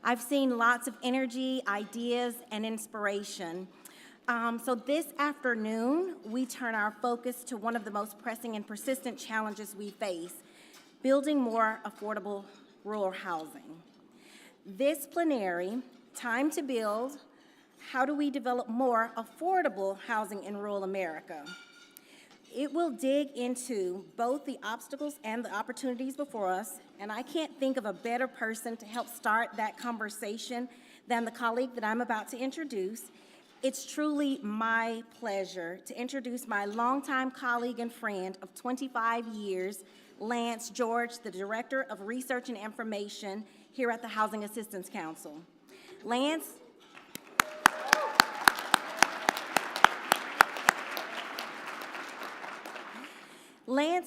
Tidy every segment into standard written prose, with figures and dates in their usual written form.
I've seen lots of energy, ideas, and inspiration. So this afternoon, we turn our focus to one of the most pressing and persistent challenges we face, building more affordable rural housing. This plenary, Time to Build, How Do We Develop More Affordable Housing in Rural America? It will dig into both the obstacles and the opportunities before us, and I can't think of a better person to help start that conversation than the colleague that I'm about to introduce. It's truly my pleasure to introduce my longtime colleague and friend of 25 years, Lance George, the Director of Research and Information here at the Housing Assistance Council. Lance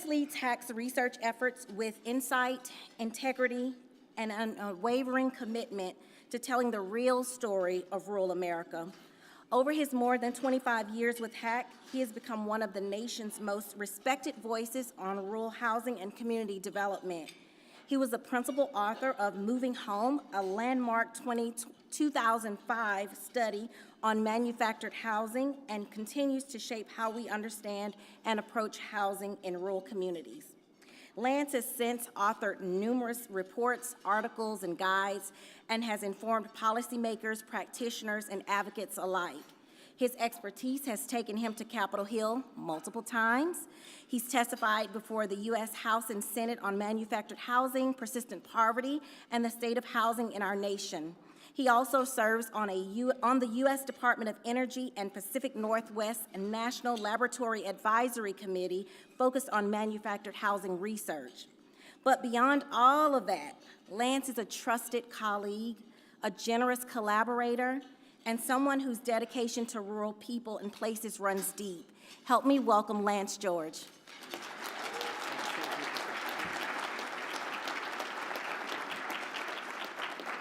leads tax research efforts with insight, integrity, and an unwavering commitment to telling the real story of rural America. Over his more than 25 years with HAC, he has become one of the nation's most respected voices on rural housing and community development. He was the principal author of Moving Home, a landmark 2005 study on manufactured housing, and continues to shape how we understand and approach housing in rural communities. Lance has since authored numerous reports, articles, and guides, and has informed policymakers, practitioners, and advocates alike. His expertise has taken him to Capitol Hill multiple times. He's testified before the U.S. House and Senate on manufactured housing, persistent poverty, and the state of housing in our nation. He also serves on the U.S. Department of Energy and Pacific Northwest and National Laboratory Advisory Committee focused on manufactured housing research. But beyond all of that, Lance is a trusted colleague, a generous collaborator, and someone whose dedication to rural people and places runs deep. Help me welcome Lance George.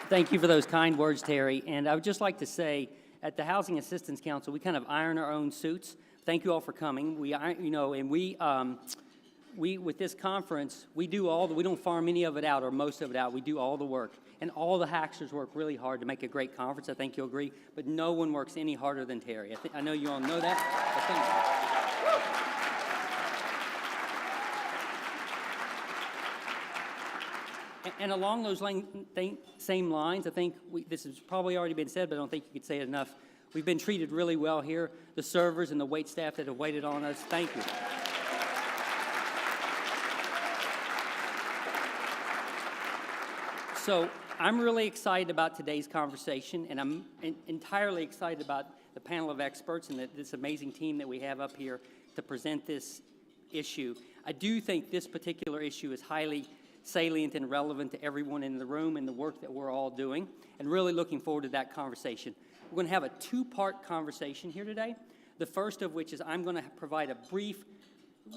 Thank you for those kind words, Terry. And I would just like to say, at the Housing Assistance Council, we kind of iron our own suits. Thank you all for coming. We with this conference, we don't farm any of it out or most of it out. We do all the work. And all the Hacksters work really hard to make a great conference. I think you'll agree. But no one works any harder than Terry. I know you all know that. But thank you. And along those same lines, I think this has probably already been said, but I don't think you could say it enough. We've been treated really well here. The servers and the wait staff that have waited on us, thank you. So I'm really excited about today's conversation, and I'm entirely excited about the panel of experts and this amazing team that we have up here to present this issue. I do think this particular issue is highly salient and relevant to everyone in the room and the work that we're all doing, and really looking forward to that conversation. We're going to have a two-part conversation here today, the first of which is I'm going to provide a brief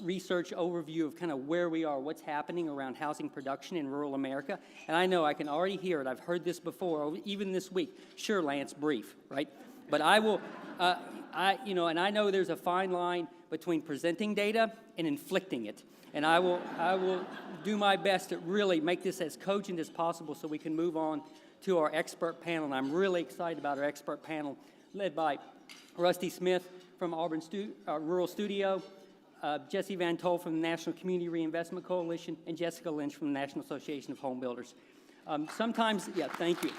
research overview of kind of where we are, what's happening around housing production in rural America. And I know I can already hear it. I've heard this before, even this week. Sure, Lance, brief, right? But I will, and I know there's a fine line between presenting data and inflicting it. And I will do my best to really make this as cogent as possible so we can move on to our expert panel. And I'm really excited about our expert panel led by Rusty Smith from Auburn Rural Studio, Jesse Van Tol from the National Community Reinvestment Coalition, and Jessica Lynch from the National Association of Home Builders. Thank you.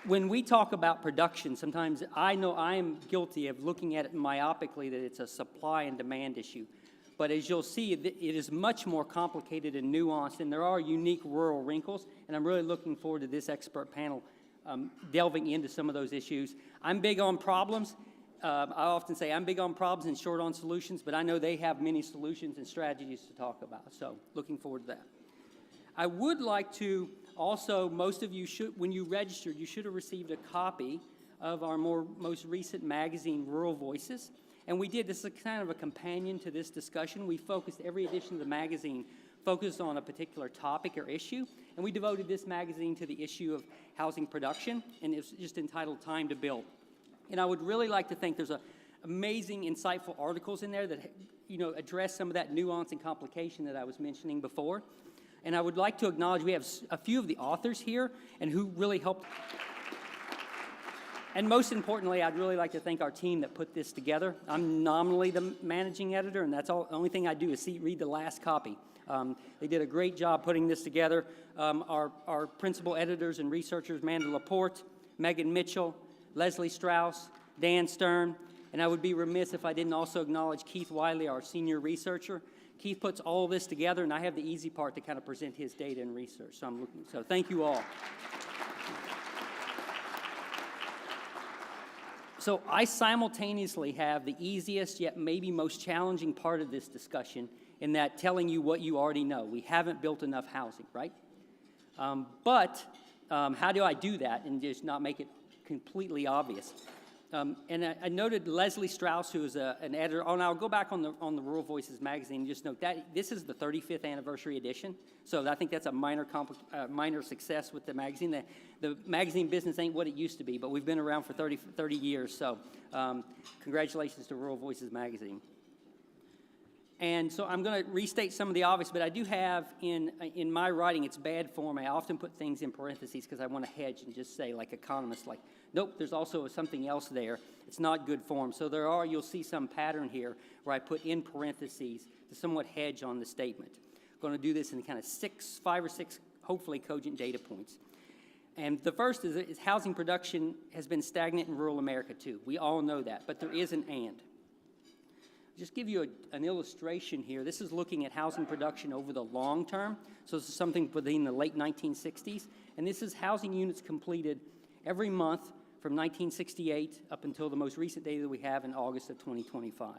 When we talk about production, sometimes I know I am guilty of looking at it myopically that it's a supply and demand issue. But as you'll see, it is much more complicated and nuanced, and there are unique rural wrinkles, and I'm really looking forward to this expert panel delving into some of those issues. I'm big on problems. I often say I'm big on problems and short on solutions, but I know they have many solutions and strategies to talk about, so looking forward to that. I would like to also, most of you should, when you registered, you should have received a copy of our most recent magazine, Rural Voices, and this is kind of a companion to this discussion. We focused every edition of the magazine focused on a particular topic or issue, and we devoted this magazine to the issue of housing production, and it's just entitled Time to Build. And I would really like to think there's amazing, insightful articles in there that address some of that nuance and complication that I was mentioning before. And I would like to acknowledge we have a few of the authors here and who really helped. And most importantly, I'd really like to thank our team that put this together. I'm nominally the managing editor, and that's all. The only thing I do is read the last copy. They did a great job putting this together. Our principal editors and researchers, Amanda Laporte, Megan Mitchell, Leslie Strauss, Dan Stern, and I would be remiss if I didn't also acknowledge Keith Wiley, our senior researcher. Keith puts all this together, and I have the easy part to kind of present his data and research. So thank you all. So I simultaneously have the easiest yet maybe most challenging part of this discussion in that telling you what you already know. We haven't built enough housing, right? But how do I do that and just not make it completely obvious? And I noted Leslie Strauss, who is an editor. Oh, and I'll go back on the Rural Voices magazine and just note that this is the 35th anniversary edition. So I think that's a minor success with the magazine. The magazine business ain't what it used to be, but we've been around for 30 years. So congratulations to Rural Voices magazine. And so I'm going to restate some of the obvious, but I do have in my writing, it's bad form. I often put things in parentheses because I want to hedge and just say, like economists, like, nope, there's also something else there. It's not good form. So you'll see some pattern here where I put in parentheses to somewhat hedge on the statement. I'm going to do this in kind of 5 or 6, hopefully cogent data points. And the first is housing production has been stagnant in rural America too. We all know that, but there is an and. Just give you an illustration here. This is looking at housing production over the long term. So this is something within the late 1960s. And this is housing units completed every month from 1968 up until the most recent data that we have in August of 2025.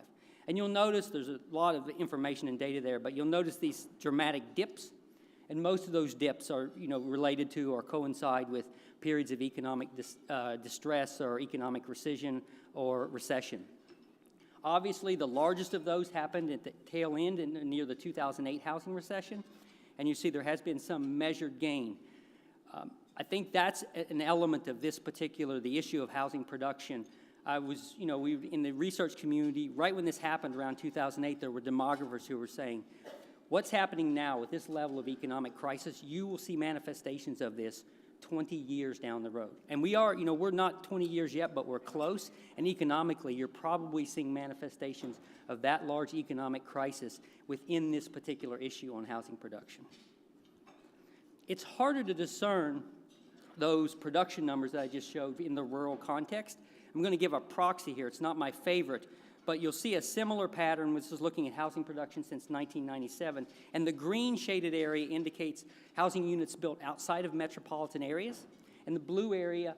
And you'll notice there's a lot of information and data there, but you'll notice these dramatic dips. And most of those dips are related to or coincide with periods of economic distress or economic recession or recession. Obviously, the largest of those happened at the tail end near the 2008 housing recession, and you see there has been some measured gain. I think that's an element of this the issue of housing production. We in the research community, right when this happened around 2008, there were demographers who were saying, what's happening now with this level of economic crisis, you will see manifestations of this 20 years down the road. And we're not 20 years yet, but we're close. And economically, you're probably seeing manifestations of that large economic crisis within this particular issue on housing production. It's harder to discern those production numbers that I just showed in the rural context. I'm going to give a proxy here. It's not my favorite, but you'll see a similar pattern. This is looking at housing production since 1997. And the green shaded area indicates housing units built outside of metropolitan areas. And the blue area,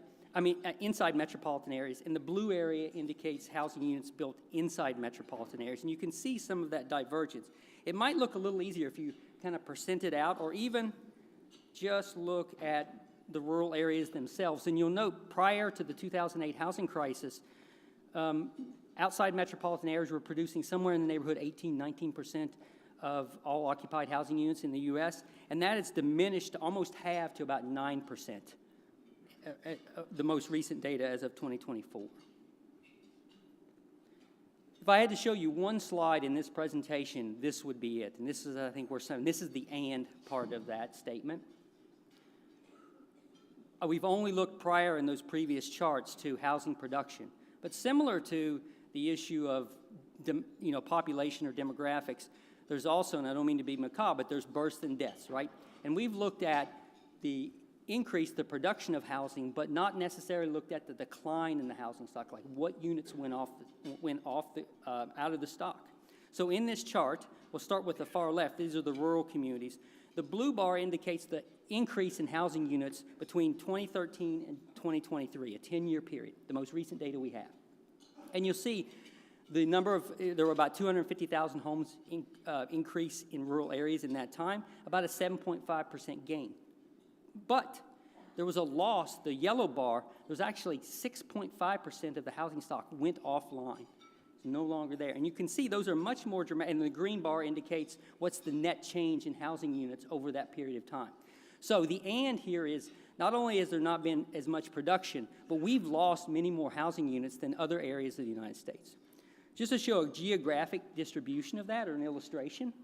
inside metropolitan areas. And the blue area indicates housing units built inside metropolitan areas. And you can see some of that divergence. It might look a little easier if you kind of percent it out or even just look at the rural areas themselves. And you'll note prior to the 2008 housing crisis, outside metropolitan areas were producing somewhere in the neighborhood 19% of all occupied housing units in the U.S., and that has diminished to almost half to about 9%, the most recent data as of 2024. If I had to show you one slide in this presentation, this would be it. And this is, I think, this is the and part of that statement. We've only looked prior in those previous charts to housing production, but similar to the issue of population or demographics, there's also, and I don't mean to be macabre, but there's births and deaths, right? And we've looked at the production of housing, but not necessarily looked at the decline in the housing stock, like what units went out of the stock. So in this chart, we'll start with the far left. These are the rural communities. The blue bar indicates the increase in housing units between 2013 and 2023, a 10-year period, the most recent data we have. And you'll see the there were about 250,000 homes increase in rural areas in that time, about a 7.5% gain. But there was a loss, the yellow bar, there was actually 6.5% of the housing stock went offline. It's no longer there. And you can see those are much more dramatic, and the green bar indicates what's the net change in housing units over that period of time. So the and here is, not only has there not been as much production, but we've lost many more housing units than other areas of the United States. Just to show a geographic distribution of that, or an illustration,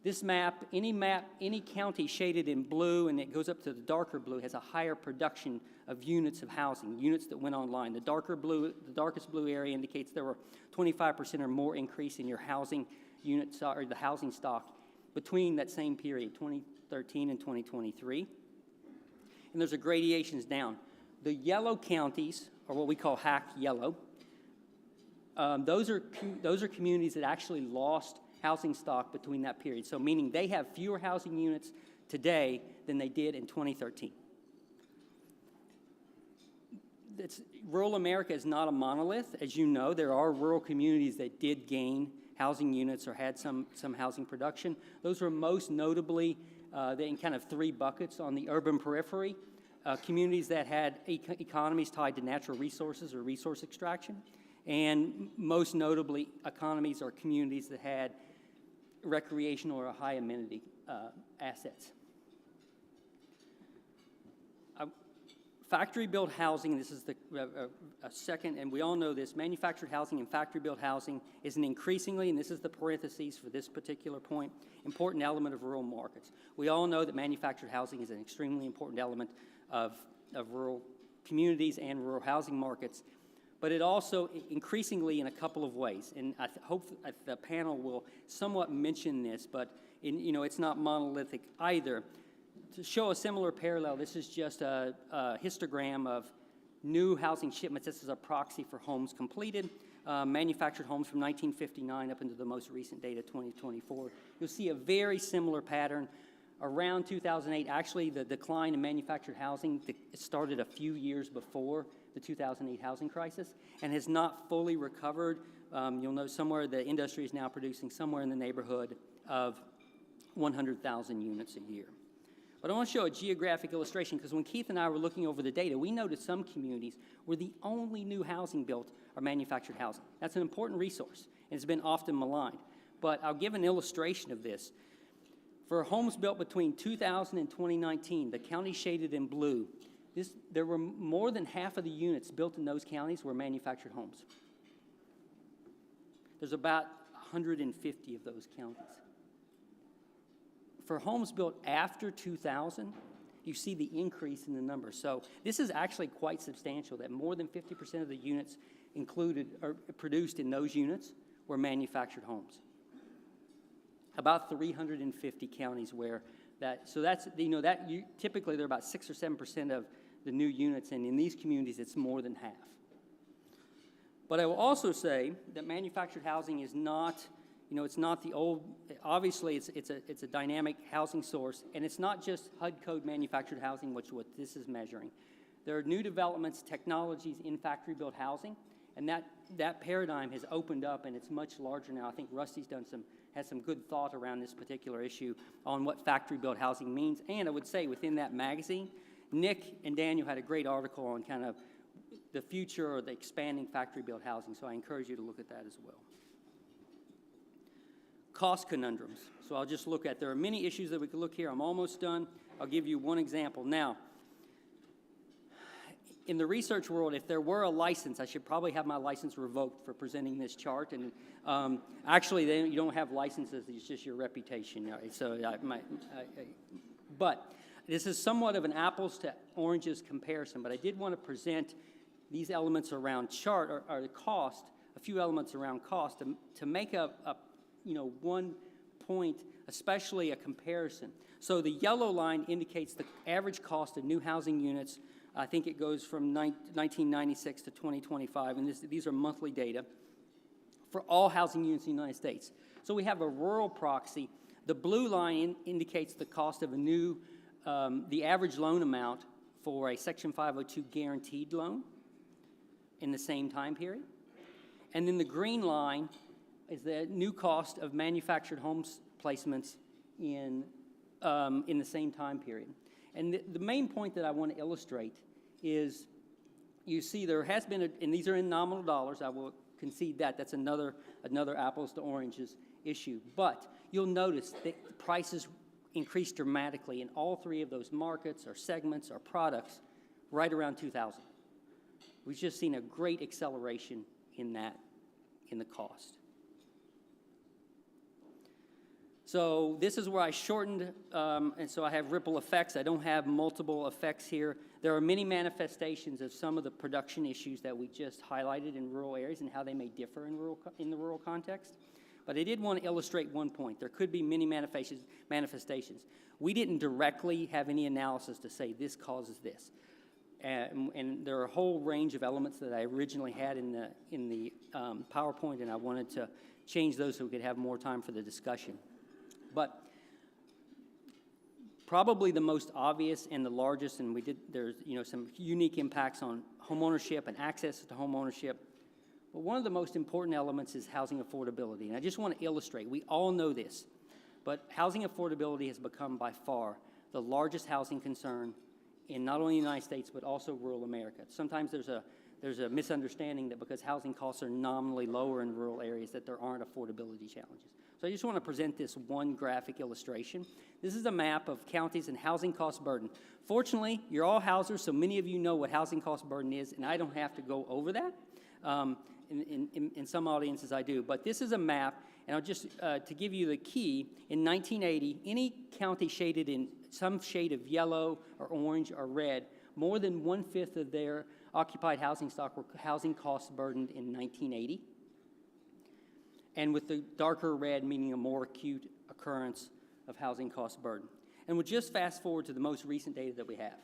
This map, any county shaded in blue, and it goes up to the darker blue, has a higher production of units of housing, units that went online. The darkest blue area indicates there were 25% or more increase in your housing units, or the housing stock, between that same period, 2013 and 2023. And there's a gradations down. The yellow counties, or what we call HAC yellow, those are communities that actually lost housing stock between that period. So meaning they have fewer housing units today than they did in 2013. Rural America is not a monolith. As you know, there are rural communities that did gain housing units or had some housing production. Those were most notably in kind of three buckets. On the urban periphery, communities that had economies tied to natural resources or resource extraction, and most notably economies or communities that had recreational or high amenity assets. Factory-built housing, this is a second, and we all know this, manufactured housing and factory-built housing is an increasingly, and this is the parentheses for this particular point, important element of rural markets. We all know that manufactured housing is an extremely important element of rural communities and rural housing markets, but it also increasingly in a couple of ways, and I hope the panel will somewhat mention this, but it's not monolithic either. To show a similar parallel, this is just a histogram of new housing shipments. This is a proxy for homes completed, manufactured homes from 1959 up into the most recent data, 2024. You'll see a very similar pattern. Around 2008, actually the decline in manufactured housing started a few years before the 2008 housing crisis and has not fully recovered. You'll know somewhere the industry is now producing somewhere in the neighborhood of 100,000 units a year. But I want to show a geographic illustration because when Keith and I were looking over the data, we noticed some communities where the only new housing built are manufactured housing. That's an important resource, and it's been often maligned. But I'll give an illustration of this. For homes built between 2000 and 2019, the county shaded in blue, there were more than half of the units built in those counties were manufactured homes. There's about 150 of those counties. For homes built after 2000, you see the increase in the number. So this is actually quite substantial, that more than 50% of the units included or produced in those units were manufactured homes. About 350 counties where that, so that's, typically they're about 6 or 7% of the new units, and in these communities it's more than half. But I will also say that manufactured housing is not, it's not the old, obviously it's a dynamic housing source, and it's not just HUD code manufactured housing, which what this is measuring. There are new developments, technologies in factory-built housing, and that paradigm has opened up, and it's much larger now. I think Rusty's has some good thought around this particular issue on what factory-built housing means. And I would say within that magazine, Nick and Daniel had a great article on kind of the future or the expanding factory-built housing, so I encourage you to look at that as well. Cost conundrums. So I'll just look at, there are many issues that we could look here. I'm almost done. I'll give you one example. Now, in the research world, if there were a license, I should probably have my license revoked for presenting this chart. And actually, you don't have licenses, it's just your reputation. Right? So, but this is somewhat of an apples to oranges comparison, but I did want to present these elements around chart or the cost, a few elements around cost to make one point, especially a comparison. So the yellow line indicates the average cost of new housing units. I think it goes from 1996 to 2025, and these are monthly data for all housing units in the United States. So we have a rural proxy. The blue line indicates the cost of a new, the average loan amount for a Section 502 guaranteed loan in the same time period. And then the green line is the new cost of manufactured homes placements in the same time period. And the main point that I want to illustrate is you see there has been, and these are in nominal dollars, I will concede that. That's another apples to oranges issue. But you'll notice that prices increased dramatically in all three of those markets or segments or products right around 2000. We've just seen a great acceleration in the cost. So this is where I shortened, and so I have ripple effects. I don't have multiple effects here. There are many manifestations of some of the production issues that we just highlighted in rural areas and how they may differ in the rural context. But I did want to illustrate one point. There could be many manifestations. We didn't directly have any analysis to say this causes this. And there are a whole range of elements that I originally had in the PowerPoint, and I wanted to change those so we could have more time for the discussion. But probably the most obvious and the largest, and there's some unique impacts on homeownership and access to homeownership. But one of the most important elements is housing affordability. And I just want to illustrate, we all know this, but housing affordability has become by far the largest housing concern in not only the United States, but also rural America. Sometimes there's a misunderstanding that because housing costs are nominally lower in rural areas that there aren't affordability challenges. So I just want to present this one graphic illustration. This is a map of counties and housing cost burden. Fortunately, you're all housers, so many of you know what housing cost burden is, and I don't have to go over that. In some audiences I do, but this is a map, and I'll just, to give you the key, in 1980, any county shaded in some shade of yellow or orange or red, more than 1/5 of their occupied housing stock were housing cost burdened in 1980. And with the darker red meaning a more acute occurrence of housing cost burden. And we'll just fast forward to the most recent data that we have.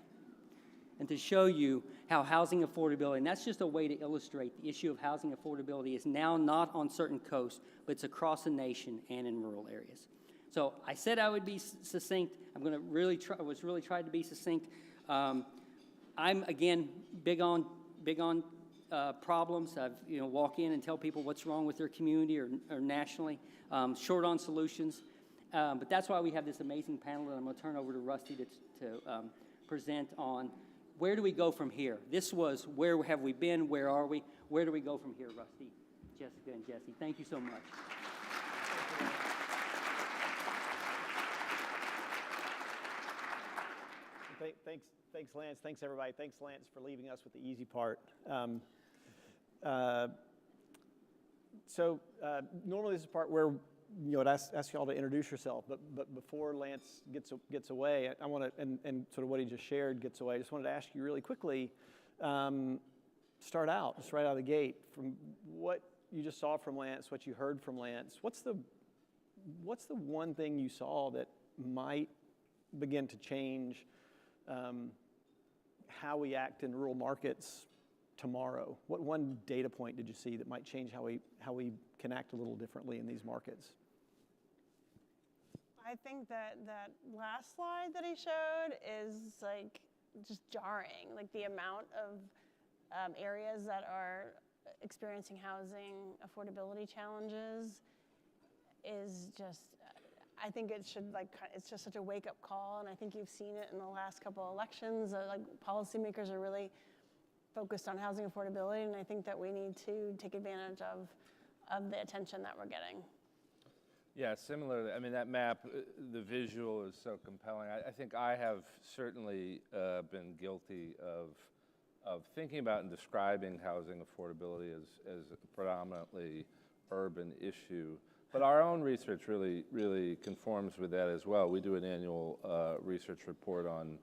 And to show you how housing affordability, and that's just a way to illustrate the issue of housing affordability is now not on certain coasts, but it's across the nation and in rural areas. So I said I would be succinct. I'm going to really try to be succinct. I'm again big on problems. I've walk in and tell people what's wrong with their community or nationally. Short on solutions, but that's why we have this amazing panel that I'm going to turn over to Rusty to present on. Where do we go from here? This was where have we been? Where are we? Where do we go from here, Rusty, Jessica, and Jesse? Thank you so much. Thanks, Lance. Thanks, everybody. Thanks, Lance, for leaving us with the easy part. Normally this is the part where I'd ask you all to introduce yourself, but before Lance gets away, I want to, and sort of what he just shared gets away, I just wanted to ask you really quickly, start out, just right out of the gate, from what you just saw from Lance, what you heard from Lance, what's the one thing you saw that might begin to change how we act in rural markets tomorrow? What one data point did you see that might change how we can act a little differently in these markets? I think that last slide that he showed is like just jarring. Like the amount of areas that are experiencing housing affordability challenges is just, I think it's just such a wake-up call, and I think you've seen it in the last couple of elections. Like policymakers are really focused on housing affordability, and I think that we need to take advantage of the attention that we're getting. Yeah, similarly, I mean, that map, the visual is so compelling. I think I have certainly been guilty of thinking about and describing housing affordability as a predominantly urban issue. But our own research really conforms with that as well. We do an annual research report on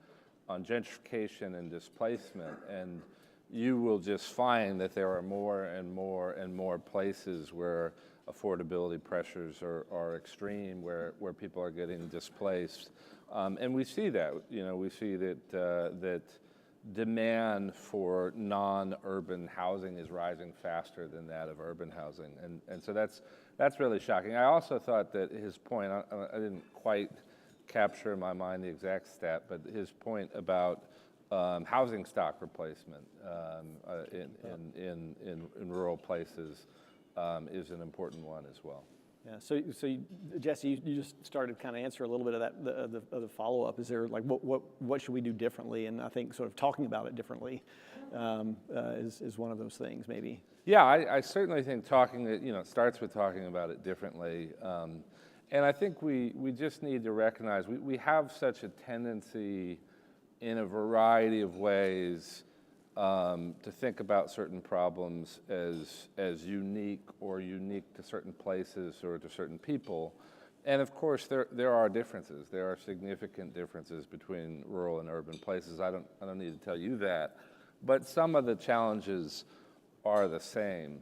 gentrification and displacement, and you will just find that there are more and more and more places where affordability pressures are extreme, where people are getting displaced. And we see that, we see that demand for non-urban housing is rising faster than that of urban housing. And so that's really shocking. I also thought that his point, I didn't quite capture in my mind the exact stat, but his point about housing stock replacement in rural places is an important one as well. Yeah. So Jesse, you just started to kind of answer a little bit of that of the follow-up. Is there like what should we do differently? And I think sort of talking about it differently is one of those things maybe. Yeah, I certainly think it starts with talking about it differently. And I think we just need to recognize we have such a tendency in a variety of ways to think about certain problems as unique or unique to certain places or to certain people. And of course, there are differences. There are significant differences between rural and urban places. I don't need to tell you that. But some of the challenges are the same.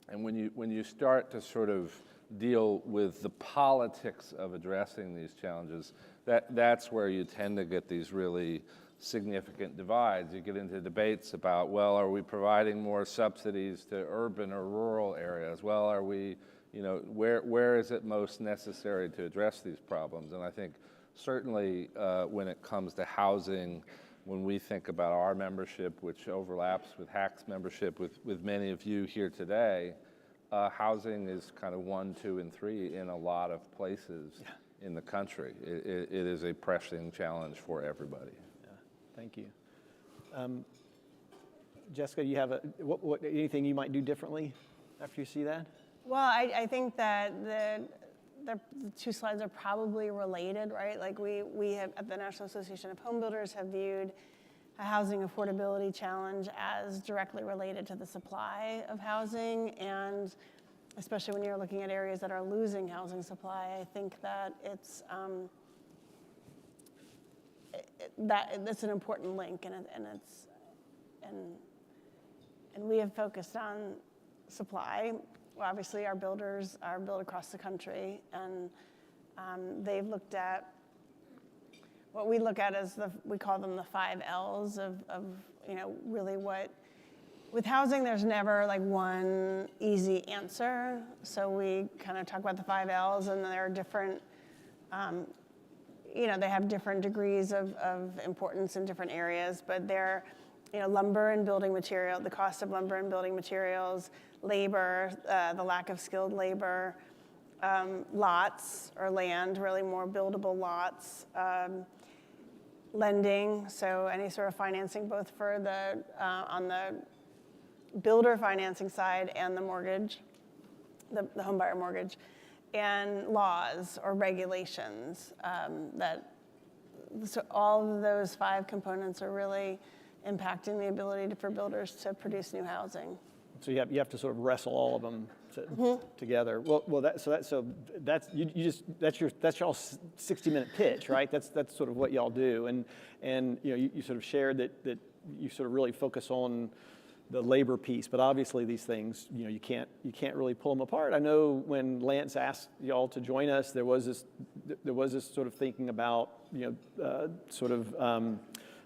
And when you start to sort of deal with the politics of addressing these challenges, that's where you tend to get these really significant divides. You get into debates about, well, are we providing more subsidies to urban or rural areas? Well, are we, where is it most necessary to address these problems? And I think certainly when it comes to housing, when we think about our membership, which overlaps with HAC's membership with many of you here today, housing is kind of 1, 2, and 3 in a lot of places in the country. It is a pressing challenge for everybody. Yeah, thank you. Jessica, you have what anything you might do differently after you see that? Well, I think that the two slides are probably related, right? Like we have, at the National Association of Home Builders, have viewed a housing affordability challenge as directly related to the supply of housing, and especially when you're looking at areas that are losing housing supply, I think that it's an important link, and we have focused on supply. Well, obviously, our builders are built across the country, and they've looked at what we look at as we call them the 5 L's of really what, with housing, there's never like one easy answer. So we kind of talk about the 5 L's, and there are different, they have different degrees of importance in different areas, but they're, lumber and building material, the cost of lumber and building materials, labor, the lack of skilled labor, lots or land, really more buildable lots, lending, so any sort of financing, both for the on the builder financing side and the mortgage, the home buyer mortgage, and laws or regulations so all of those 5 components are really impacting the ability for builders to produce new housing. So you have to sort of wrestle all of them together. Well, that's your 60-minute pitch, right? That's sort of what y'all do, and you sort of shared that you sort of really focus on the labor piece, but obviously these things you can't really pull them apart. I know when Lance asked y'all to join us, there was this sort of thinking about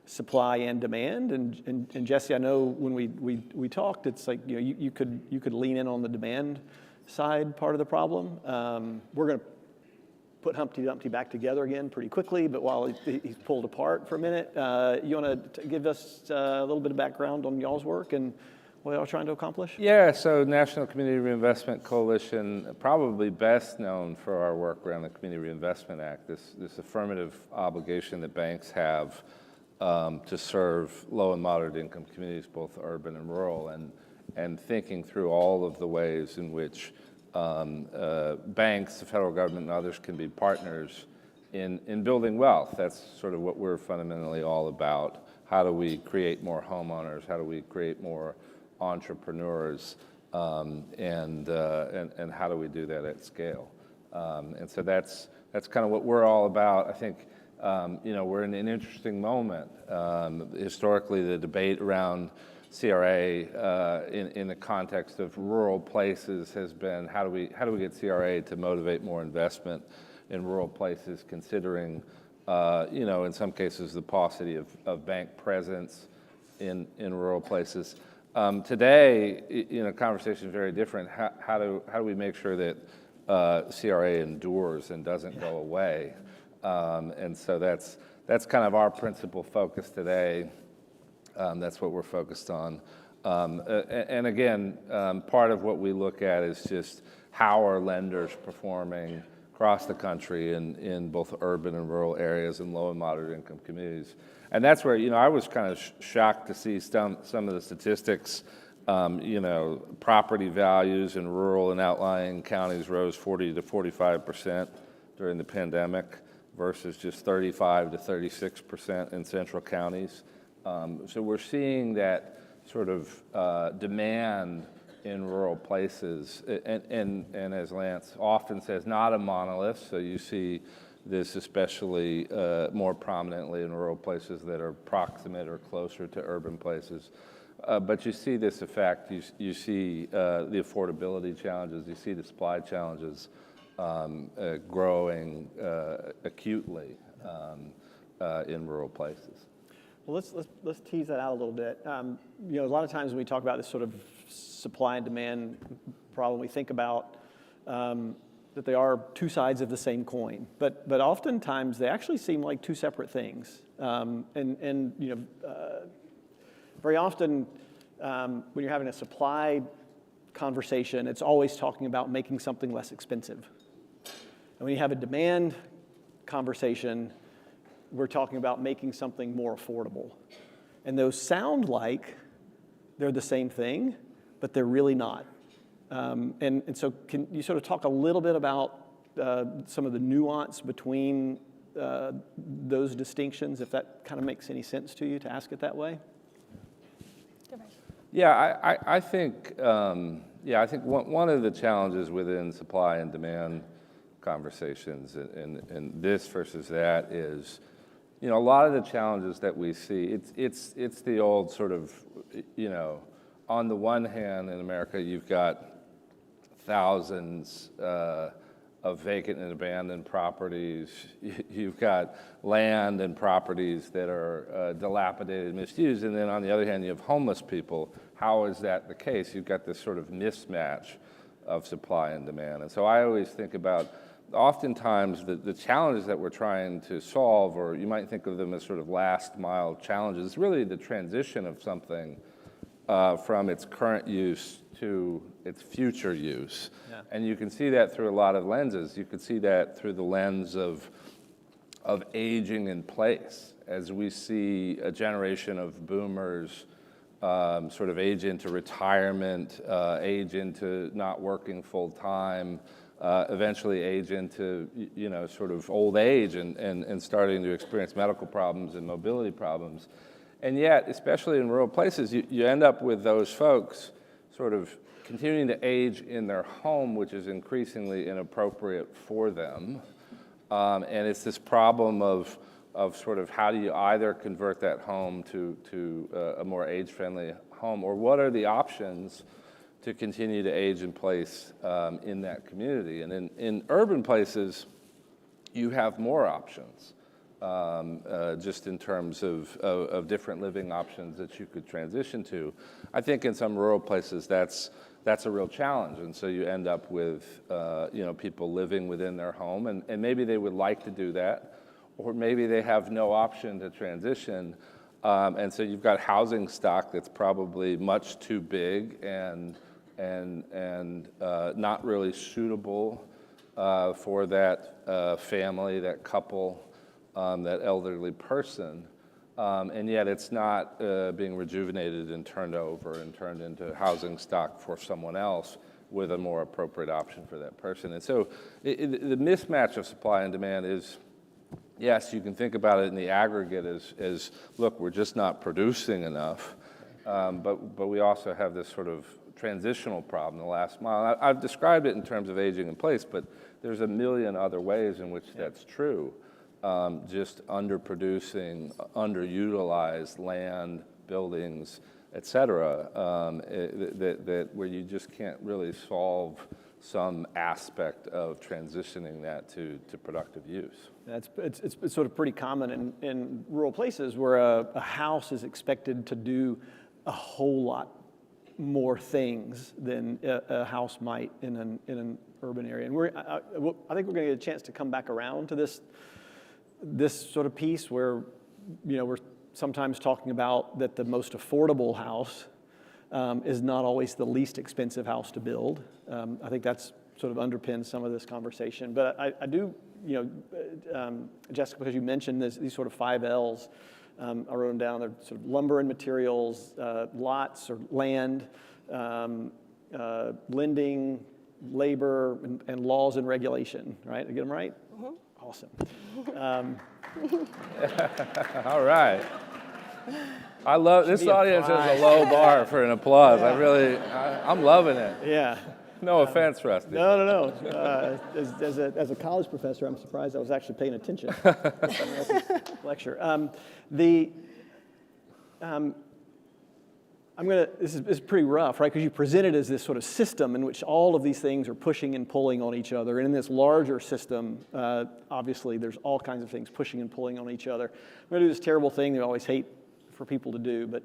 supply and demand, and Jesse, I know when we talked, it's like you could lean in on the demand side part of the problem. We're going to put Humpty Dumpty back together again pretty quickly, but while he's pulled apart for a minute, you want to give us a little bit of background on y'all's work and what y'all trying to accomplish? Yeah, so National Community Reinvestment Coalition, probably best known for our work around the Community Reinvestment Act, this affirmative obligation that banks have to serve low and moderate income communities, both urban and rural, and thinking through all of the ways in which banks, the federal government, and others can be partners in building wealth. That's sort of what we're fundamentally all about. How do we create more homeowners? How do we create more entrepreneurs? And how do we do that at scale? And so that's kind of what we're all about. I think we're in an interesting moment. Historically, the debate around CRA in the context of rural places has been how do we get CRA to motivate more investment in rural places, considering in some cases the paucity of bank presence in rural places. Today, conversation is very different. How do we make sure that CRA endures and doesn't go away? And so that's kind of our principal focus today. That's what we're focused on. And again, part of what we look at is just how are lenders performing across the country in both urban and rural areas and low and moderate income communities. And that's where, I was kind of shocked to see some of the statistics. Property values in rural and outlying counties rose 40 to 45% during the pandemic versus just 35 to 36% in central counties. So we're seeing that sort of demand in rural places, and as Lance often says, not a monolith. So you see this especially more prominently in rural places that are proximate or closer to urban places. But you see this effect. You see the affordability challenges. You see the supply challenges growing acutely in rural places. Well, let's tease that out a little bit. You know, a lot of times when we talk about this sort of supply and demand problem, we think about that they are two sides of the same coin, but oftentimes they actually seem like two separate things. And you know, very often when you're having a supply conversation, it's always talking about making something less expensive. And when you have a demand conversation, we're talking about making something more affordable. And those sound like they're the same thing, but they're really not. And so can you sort of talk a little bit about some of the nuance between those distinctions, if that kind of makes any sense to you to ask it that way? Yeah, I think one of the challenges within supply and demand conversations and this versus that is, you know, a lot of the challenges that we see, it's the old sort of, you know, on the one hand in America you've got thousands of vacant and abandoned properties. You've got land and properties that are dilapidated and misused, and then on the other hand you have homeless people. How is that the case? You've got this sort of mismatch of supply and demand. And so I always think about, oftentimes the challenges that we're trying to solve, or you might think of them as sort of last mile challenges, is really the transition of something from its current use to its future use. Yeah. And you can see that through a lot of lenses. You can see that through the lens of aging in place, as we see a generation of boomers sort of age into retirement, age into not working full time, eventually age into, you know, sort of old age and starting to experience medical problems and mobility problems. And yet, especially in rural places, you end up with those folks sort of continuing to age in their home, which is increasingly inappropriate for them. And it's this problem of sort of how do you either convert that home to a more age-friendly home, or what are the options to continue to age in place in that community. And in urban places, you have more options, just in terms of different living options that you could transition to. I think in some rural places that's a real challenge, and so you end up with you know, people living within their home, and maybe they would like to do that, or maybe they have no option to transition, and so you've got housing stock that's probably much too big and not really suitable for that family, that couple, that elderly person, and yet it's not being rejuvenated and turned over and turned into housing stock for someone else with a more appropriate option for that person. And so the mismatch of supply and demand is, yes, you can think about it in the aggregate as look, we're just not producing enough, but we also have this sort of transitional problem, the last mile. I've described it in terms of aging in place, but there's a million other ways in which that's true. Just underproducing, underutilized land, buildings, et cetera, where you just can't really solve some aspect of transitioning that to productive use. It's sort of pretty common in rural places where a house is expected to do a whole lot more things than a house might in an urban area. And I think we're going to get a chance to come back around to this sort of piece where, you know, we're sometimes talking about that the most affordable house is not always the least expensive house to build. I think that's sort of underpins some of this conversation. But I do, you know, Jessica, because you mentioned these sort of 5 L's, I wrote them down. They're sort of lumber and materials, lots or land, lending, labor, and laws and regulation, right? Did I get them right? Mm-hmm. Awesome. All right. I love, this be a audience has prize. a low bar for an applause. I'm loving it. Yeah. No offense, Rusty. No. As a college professor, I'm surprised I was actually paying attention. Lecture. This is pretty rough, right? Because you present it as this sort of system in which all of these things are pushing and pulling on each other. And in this larger system, obviously, there's all kinds of things pushing and pulling on each other. I'm going to do this terrible thing that I always hate for people to do, but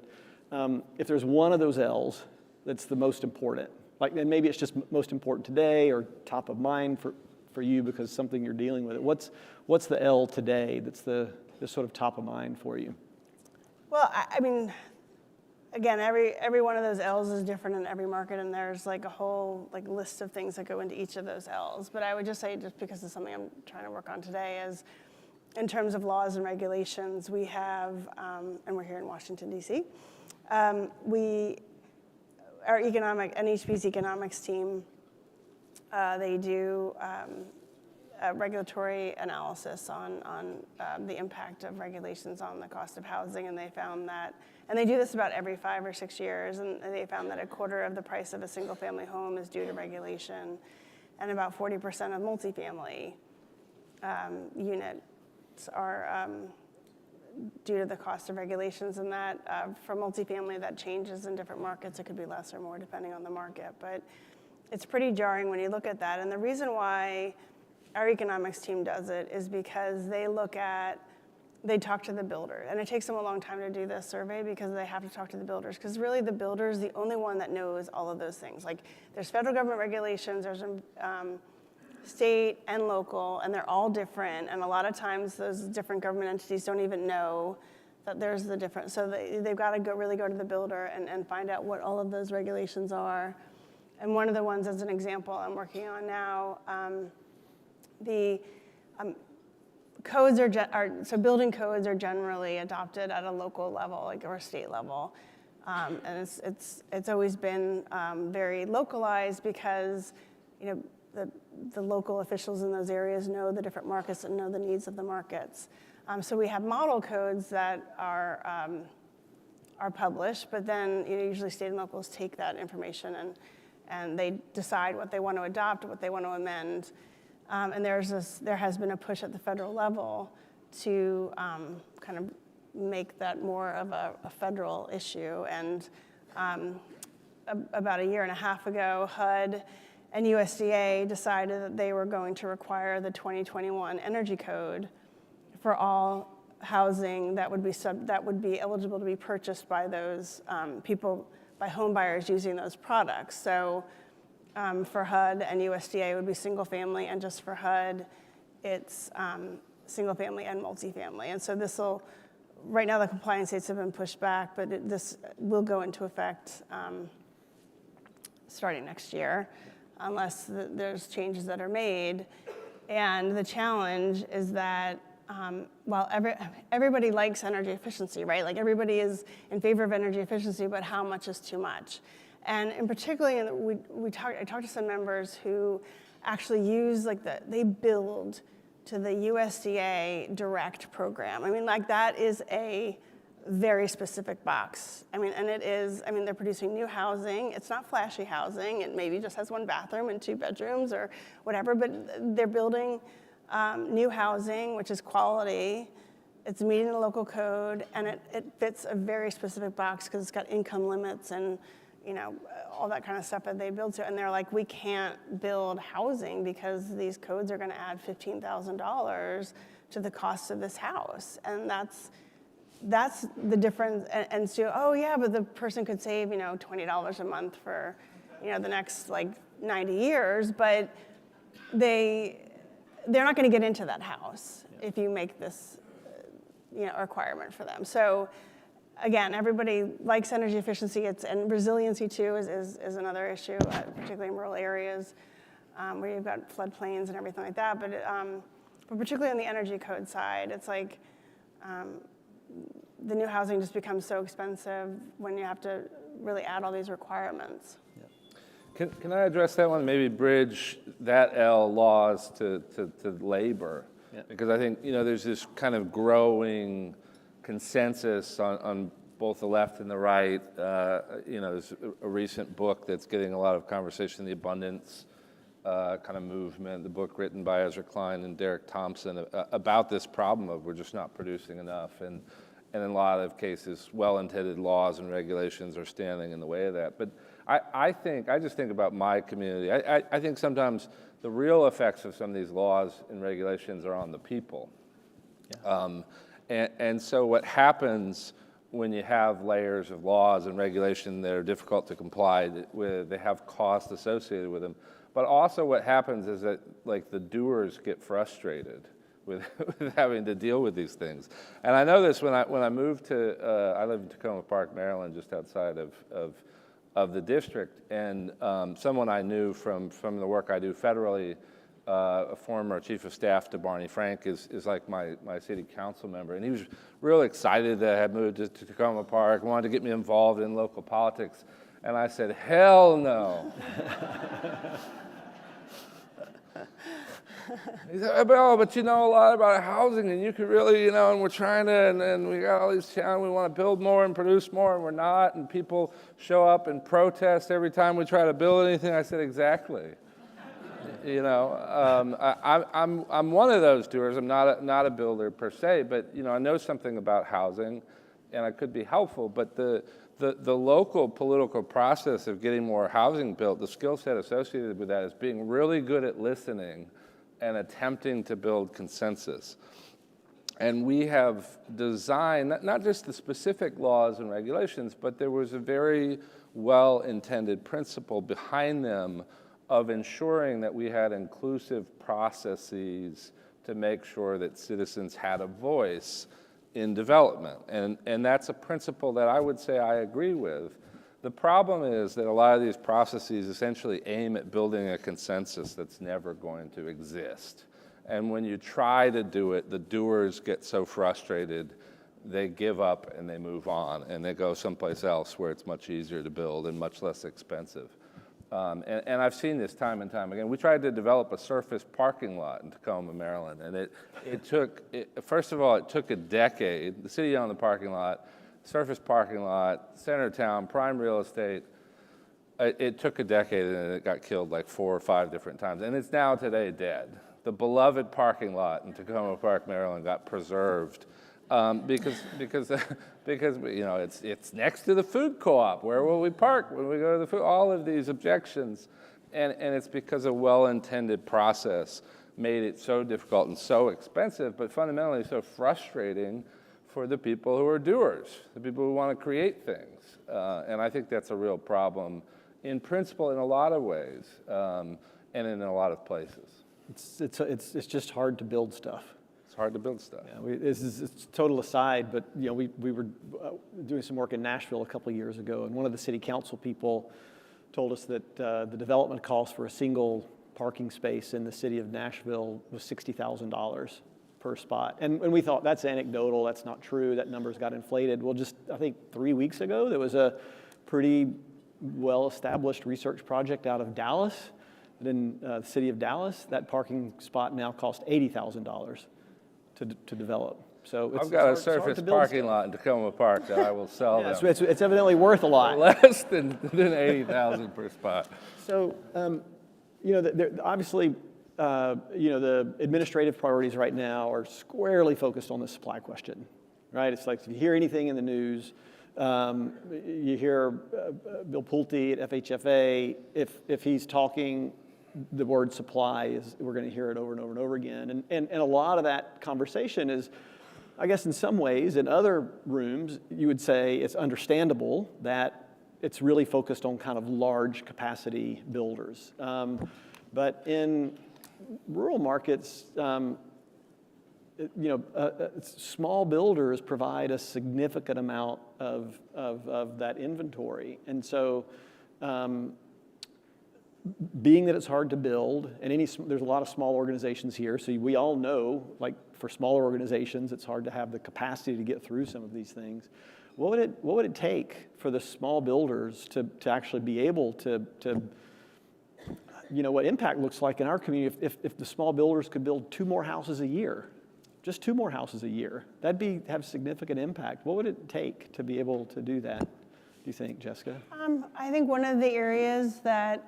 if there's one of those L's that's the most important, like, and maybe it's just most important today or top of mind for you because something you're dealing with. What's the L today that's the sort of top of mind for you? Well, I mean, again, every one of those L's is different in every market, and there's like a whole like list of things that go into each of those L's. But I would just say, just because it's something I'm trying to work on today, is in terms of laws and regulations, we have, and we're here in Washington, D.C., our NHB's economics team, they do a regulatory analysis on the impact of regulations on the cost of housing, and they found that, and they do this about every 5 or 6 years, and they found that 1/4 of the price of a single-family home is due to regulation, and about 40% of multifamily units are due to the cost of regulations, and that for multifamily, that changes in different markets. It could be less or more depending on the market, but it's pretty jarring when you look at that. And the reason why our economics team does it is because they talk to the builder, and it takes them a long time to do this survey because they have to talk to the builders, because really the builder is the only one that knows all of those things. Like, there's federal government regulations, there's state and local, and they're all different, and a lot of times those different government entities don't even know that there's the difference. So they've got to really go to the builder and find out what all of those regulations are. And one of the ones, as an example, I'm working on now, the codes so building codes are generally adopted at a local level, like, or a state level. And it's always been very localized because, you know, the local officials in those areas know the different markets and know the needs of the markets. So we have model codes that are published, but then, you know, usually state and locals take that information and they decide what they want to adopt, what they want to amend. And there has been a push at the federal level to kind of make that more of a federal issue. And about 1.5 years ago, HUD and USDA decided that they were going to require the 2021 Energy Code for all housing that would be eligible to be purchased by those people, by home buyers using those products. So for HUD and USDA, it would be single family, and just for HUD, it's single family and multifamily. And so right now the compliance dates have been pushed back, but this will go into effect starting next year, unless there's changes that are made. And the challenge is that while everybody likes energy efficiency, right? Like, everybody is in favor of energy efficiency, but how much is too much? And in particularly, I talked to some members who actually use, like, they build to the USDA direct program. I mean, like, that is a very specific box. I mean, and they're producing new housing. It's not flashy housing. It maybe just has 1 bathroom and 2 bedrooms or whatever, but they're building new housing, which is quality. It's meeting the local code, and it fits a very specific box because it's got income limits and, you know, all that kind of stuff that they build to. And they're like, we can't build housing because these codes are going to add $15,000 to the cost of this house. And that's the difference. And so, oh yeah, but the person could save, you know, $20 a month for, you know, the next, like, 90 years, but they're not going to get into that house if you make this, you know, a requirement for them. So again, everybody likes energy efficiency, and resiliency too is another issue, particularly in rural areas where you've got floodplains and everything like that. But particularly on the energy code side, it's like the new housing just becomes so expensive when you have to really add all these requirements. Can I address that one? Maybe bridge that L laws to labor, because I think, you know, there's this kind of growing consensus on both the left and the right. There's a recent book that's getting a lot of conversation, The Abundance kind of movement, the book written by Ezra Klein and Derek Thompson about this problem of we're just not producing enough. And in a lot of cases, well-intended laws and regulations are standing in the way of that. But I just think about my community. I think sometimes the real effects of some of these laws and regulations are on the people. Yeah. And so what happens when you have layers of laws and regulation that are difficult to comply with, they have costs associated with them. But also what happens is that like the doers get frustrated with having to deal with these things. And I know this when I moved to, I live in Tacoma Park, Maryland, just outside of the district. And someone I knew from the work I do federally, a former chief of staff to Barney Frank is like my city council member. And he was real excited that I had moved to Tacoma Park, wanted to get me involved in local politics. And I said, hell no. He said, oh, but you know a lot about housing, and you could really, and we're trying to, and we got all these challenges, we want to build more and produce more, and we're not, and people show up and protest every time we try to build anything. I said, exactly. I'm one of those doers. I'm not a builder per se, but I know something about housing, and I could be helpful. But the local political process of getting more housing built, the skill set associated with that is being really good at listening and attempting to build consensus. And we have designed not just the specific laws and regulations, but there was a very well-intended principle behind them of ensuring that we had inclusive processes to make sure that citizens had a voice in development. And that's a principle that I would say I agree with. The problem is that a lot of these processes essentially aim at building a consensus that's never going to exist. And when you try to do it, the doers get so frustrated, they give up and they move on, and they go someplace else where it's much easier to build and much less expensive. And I've seen this time and time again. We tried to develop a surface parking lot in Tacoma, Maryland, and first of all, it took a decade. The city owned the parking lot, surface parking lot, center of town, prime real estate. It took a decade, and it got killed like 4 or 5 different times, and it's now today dead. The beloved parking lot in Tacoma Park, Maryland, got preserved because it's next to the food co-op. Where will we park when we go to the food? All of these objections, and it's because a well-intended process made it so difficult and so expensive, but fundamentally so frustrating for the people who are doers, the people who want to create things. And I think that's a real problem in principle in a lot of ways, and in a lot of places. It's just hard to build stuff. It's hard to build stuff. Yeah, it's a total aside, but we were doing some work in Nashville a couple of years ago, and one of the city council people told us that the development cost for a single parking space in the city of Nashville was $60,000 per spot. And we thought, that's anecdotal, that's not true, that number's got inflated. Well, just I think 3 weeks ago, there was a pretty well-established research project out of Dallas, in the city of Dallas. That parking spot now costs $80,000 to develop. So I've got a surface parking lot in Tacoma Park that I will sell them. It's evidently worth a lot. Less than $80,000 per spot. So, obviously, the administrative priorities right now are squarely focused on the supply question, right? It's like if you hear anything in the news, you hear Bill Pulte at FHFA, if he's talking, the word supply we're going to hear it over and over and over again. And a lot of that conversation is, I guess in some ways, in other rooms, you would say it's understandable that it's really focused on kind of large capacity builders. But in rural markets, small builders provide a significant amount of that inventory. And so being that it's hard to build, and there's a lot of small organizations here, so we all know, like for smaller organizations, it's hard to have the capacity to get through some of these things. What would it take for the small builders to actually be able to what impact looks like in our community if the small builders could build 2 more houses a year? just 2 more houses a year. That'd have significant impact. What would it take to be able to do that, do you think, Jessica? I think one of the areas that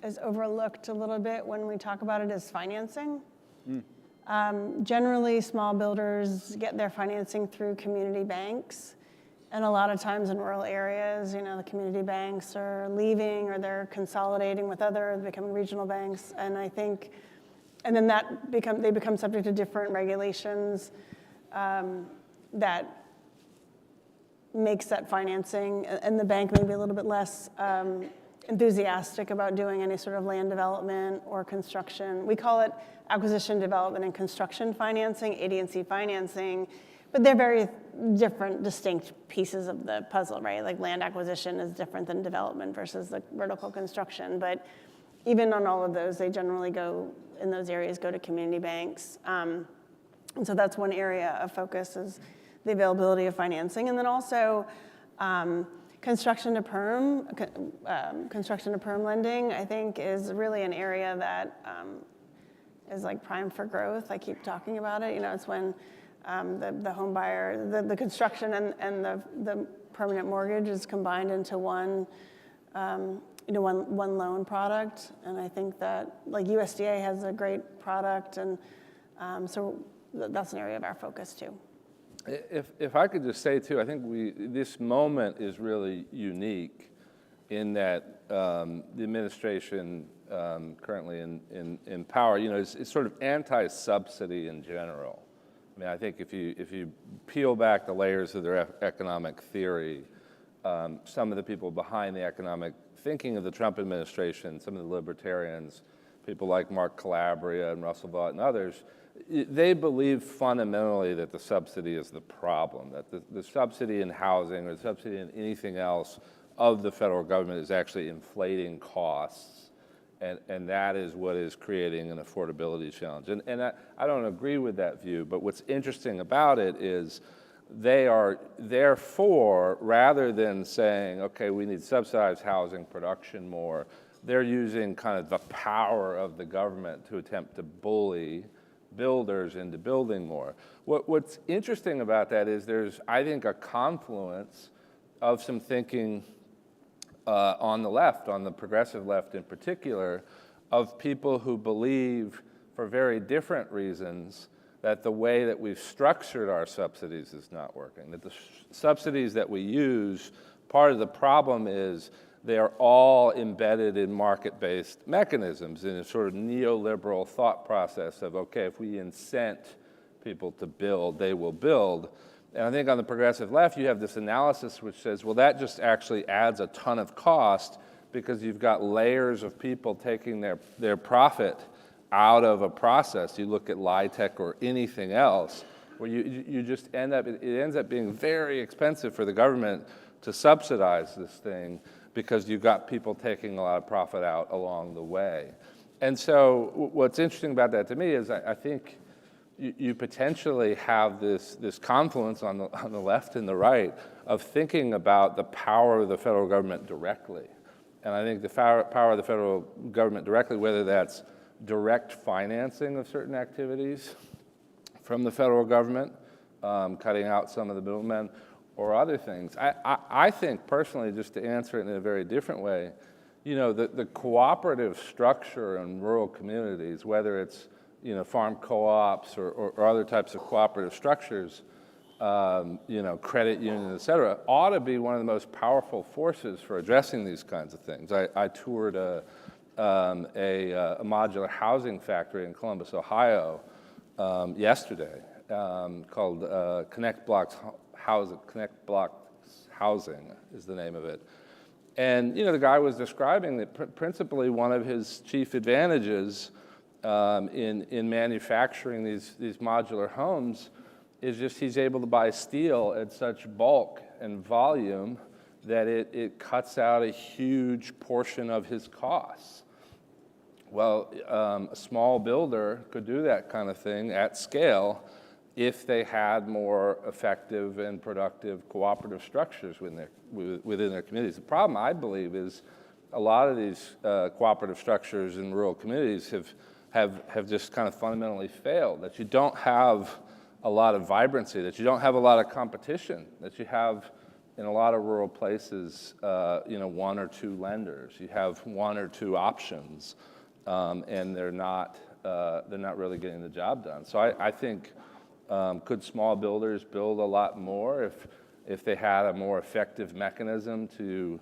is overlooked a little bit when we talk about it is financing. Generally, small builders get their financing through community banks. And a lot of times in rural areas, the community banks are leaving or they're consolidating with others, becoming regional banks. And I think, and then they become subject to different regulations that makes that financing, and the bank may be a little bit less enthusiastic about doing any sort of land development or construction. We call it acquisition, development, and construction financing, AD&C financing, but they're very different, distinct pieces of the puzzle, right? Like land acquisition is different than development versus the vertical construction. But even on all of those, they generally go, in those areas, go to community banks. And so that's one area of focus is the availability of financing. And then also construction to perm lending, I think, is really an area that is like prime for growth. I keep talking about it. It's when the home buyer, the construction and the permanent mortgage is combined into one loan product. And I think that like USDA has a great product, and so that's an area of our focus too. If I could just say too, I think this moment is really unique in that the administration currently in power, is sort of anti-subsidy in general. I mean, I think if you peel back the layers of their economic theory, some of the people behind the economic thinking of the Trump administration, some of the libertarians, people like Mark Calabria and Russell Vought and others, they believe fundamentally that the subsidy is the problem, that the subsidy in housing or the subsidy in anything else of the federal government is actually inflating costs, and that is what is creating an affordability challenge. And I don't agree with that view, but what's interesting about it is they are, therefore, rather than saying, okay, we need subsidized housing production more, they're using kind of the power of the government to attempt to bully builders into building more. What's interesting about that is there's, I think, a confluence of some thinking on the left, on the progressive left in particular, of people who believe, for very different reasons, that the way that we've structured our subsidies is not working, that the subsidies that we use, part of the problem is they are all embedded in market-based mechanisms in a sort of neoliberal thought process of, okay, if we incent people to build, they will build. And I think on the progressive left, you have this analysis which says, well, that just actually adds a ton of cost because you've got layers of people taking their profit out of a process. You look at LIHTC or anything else, where you just end up, it ends up being very expensive for the government to subsidize this thing because you've got people taking a lot of profit out along the way. And so what's interesting about that to me is I think you potentially have this confluence on the left and the right of thinking about the power of the federal government directly. And I think the power of the federal government directly, whether that's direct financing of certain activities from the federal government, cutting out some of the middlemen, or other things. I think personally, just to answer it in a very different way, the cooperative structure in rural communities, whether it's farm co-ops or other types of cooperative structures, credit unions, et cetera, ought to be one of the most powerful forces for addressing these kinds of things. I toured a modular housing factory in Columbus, Ohio, yesterday, called Connect Blocks Housing is the name of it. And the guy was describing that principally one of his chief advantages in manufacturing these modular homes is just he's able to buy steel at such bulk and volume that it cuts out a huge portion of his costs. Well, a small builder could do that kind of thing at scale if they had more effective and productive cooperative structures within their communities. The problem, I believe, is a lot of these cooperative structures in rural communities have have just kind of fundamentally failed, that you don't have a lot of vibrancy, that you don't have a lot of competition, that you have in a lot of rural places, one or two lenders. You have one or two options, and they're not really getting the job done. So I think, could small builders build a lot more if they had a more effective mechanism to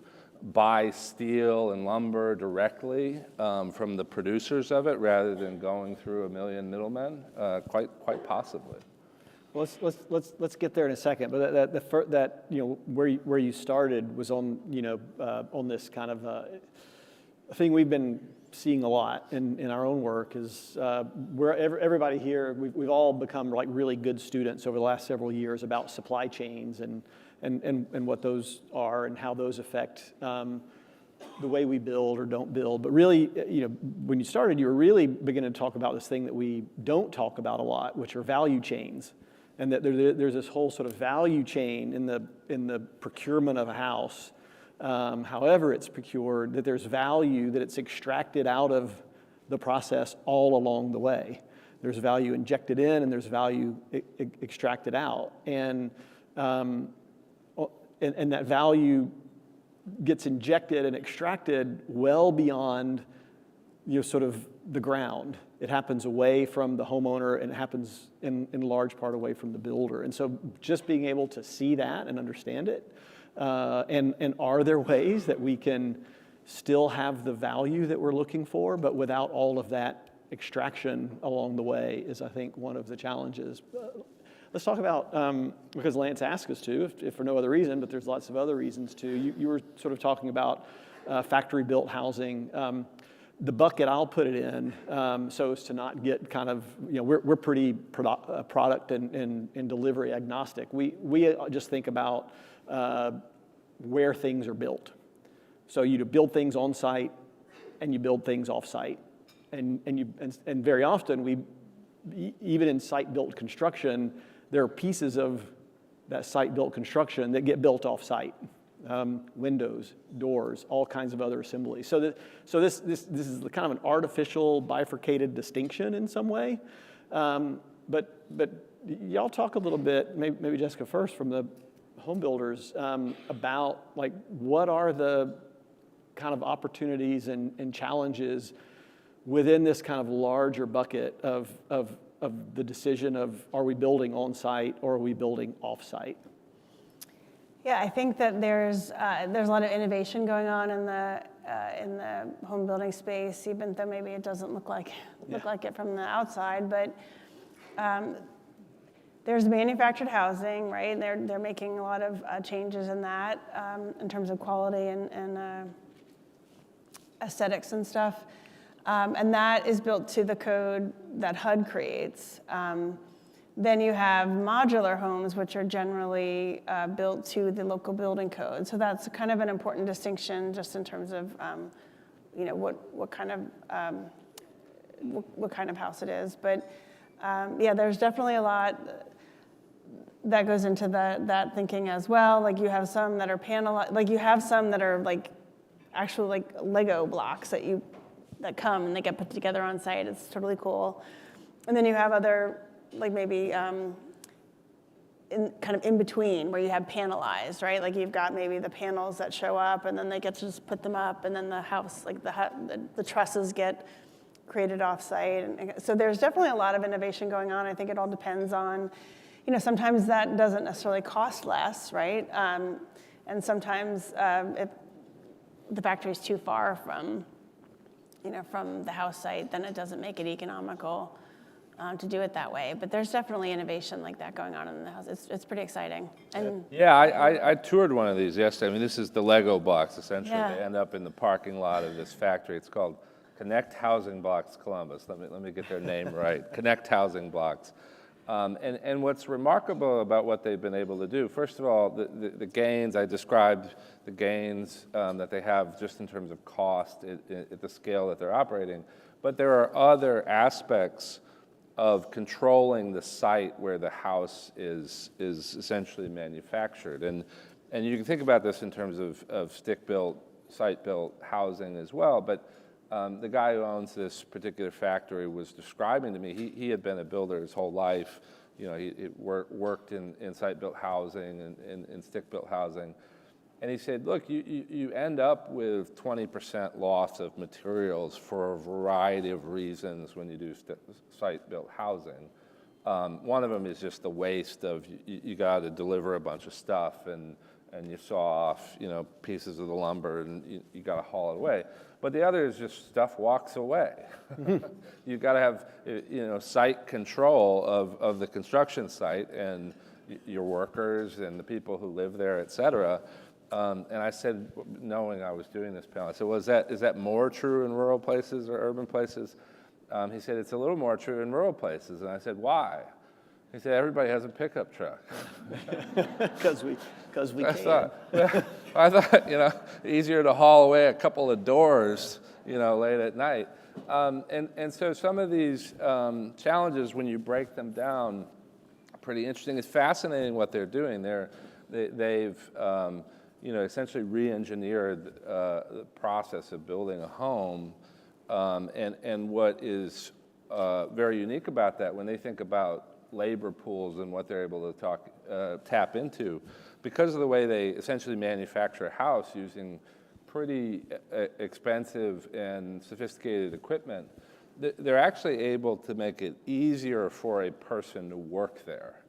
buy steel and lumber directly from the producers of it, rather than going through a million middlemen? Quite possibly. Well, let's get there in a second. But that where you started was on on this kind of thing we've been seeing a lot in our own work is everybody here, we've all become like really good students over the last several years about supply chains and what those are and how those affect the way we build or don't build. But really, when you started, you were really beginning to talk about this thing that we don't talk about a lot, which are value chains. And that there's this whole sort of value chain in the procurement of a house, however it's procured, that there's value that it's extracted out of the process all along the way. There's value injected in and there's value extracted out. And that value gets injected and extracted well beyond sort of the ground. It happens away from the homeowner, and it happens in large part away from the builder. And so just being able to see that and understand it, and are there ways that we can still have the value that we're looking for, but without all of that extraction along the way, is, I think, one of the challenges. Let's talk about, because Lance asked us to, if for no other reason, but there's lots of other reasons too. You were sort of talking about factory-built housing. The bucket I'll put it in, so as to not get kind of, we're pretty product and delivery agnostic. We just think about where things are built. So you build things on site, and you build things off site, and very often even in site-built construction, there are pieces of that site-built construction that get built off site. Windows, doors, all kinds of other assemblies. So this is kind of an artificial bifurcated distinction in some way. But y'all talk a little bit, maybe Jessica first, from the home builders, about like what are the kind of opportunities and challenges within this kind of larger bucket of the decision of, are we building on site or are we building off site? Yeah, I think that there's a lot of innovation going on in the home building space, even though maybe it doesn't look like it from the outside. But there's manufactured housing, right? They're making a lot of changes in that in terms of quality and aesthetics and stuff, and that is built to the code that HUD creates. Then you have modular homes, which are generally built to the local building code. So that's kind of an important distinction, just in terms of, what kind of house it is. But yeah, there's definitely a lot that goes into that thinking as well. Like you have some that are panelized, like you have some that are like actual like Lego blocks that come and they get put together on site. It's totally cool. And then you have other, like maybe in between, where you have panelized, right? Like you've got maybe the panels that show up, and then they get to just put them up, and then the house, like the trusses get created off-site. And so there's definitely a lot of innovation going on. I think it all depends on, sometimes that doesn't necessarily cost less, right? And sometimes if the factory's too far from the house site, then it doesn't make it economical to do it that way. But there's definitely innovation like that going on in the house. It's pretty exciting. And yeah, I toured one of these yesterday. I mean, this is the Lego blocks, essentially. Yeah. They end up in the parking lot of this factory. It's called Connect Housing Blocks Columbus. Let me get their name right. Connect Housing Blocks. And what's remarkable about what they've been able to do, first of all, the gains, I described the gains that they have just in terms of cost at the scale that they're operating. But there are other aspects of controlling the site where the house is essentially manufactured. And you can think about this in terms of stick-built, site-built housing as well, but The guy who owns this particular factory was describing to me, he had been a builder his whole life. You know, he worked in site-built housing and in stick-built housing. And he said, look, you end up with 20% loss of materials for a variety of reasons when you do site-built housing. One of them is just the waste of, you got to deliver a bunch of stuff and you saw off, you know, pieces of the lumber and you got to haul it away. But the other is just stuff walks away. You've got to have, you know, site control of the construction site and your workers and the people who live there, et cetera. And I said, knowing I was doing this panel, I said, well, is that more true in rural places or urban places? He said, it's a little more true in rural places. And I said, why? He said, everybody has a pickup truck. Because we I can. I thought, you know, easier to haul away a couple of doors, you know, late at night. And so some of these challenges, when you break them down, are pretty interesting. It's fascinating what they're doing. They've you know, essentially re-engineered the process of building a home. And what is very unique about that, when they think about labor pools and what they're able to tap into, because of the way they essentially manufacture a house using pretty expensive and sophisticated equipment, they're actually able to make it easier for a person to work there.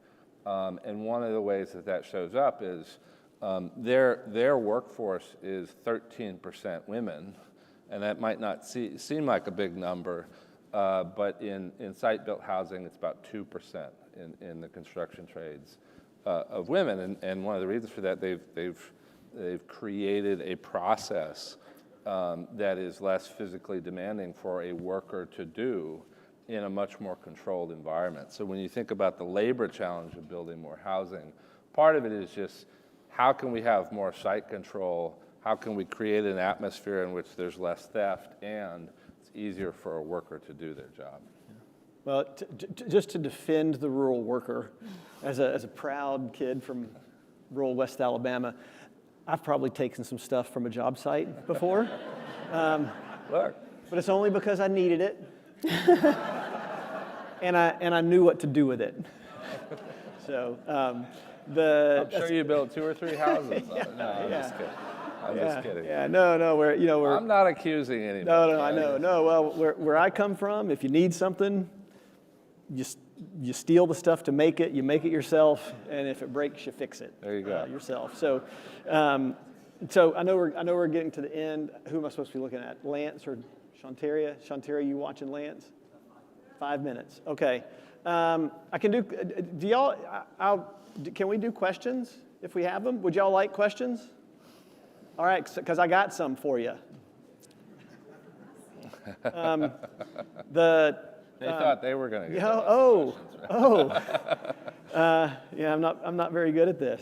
And one of the ways that shows up is their workforce is 13% women, and that might not seem like a big number, but in site-built housing, it's about 2% in the construction trades of women. And one of the reasons for that, they've created a process that is less physically demanding for a worker to do in a much more controlled environment. So when you think about the labor challenge of building more housing, part of it is just how can we have more site control? How can we create an atmosphere in which there's less theft and it's easier for a worker to do their job? Well, just to defend the rural worker, as a proud kid from rural West Alabama, I've probably taken some stuff from a job site before. Look. But it's only because I needed it. and I knew what to do with it. So I'm sure you built 2 or 3 houses on it. No, I'm just kidding. I'm just kidding. Yeah, no, we're I'm not accusing anybody. No, I know. No, well, where I come from, if you need something, you steal the stuff to make it, you make it yourself, and if it breaks, you fix it. There you go. Yourself. So I know we're getting to the end. Who am I supposed to be looking at? Lance or Shantaria? Shantaria, you watching Lance? 5 minutes. Okay. I can do. Do y'all? Can we do questions if we have them? Would y'all like questions? All right, because I got some for you. They thought they were going to get yeah, I'm not very good at this.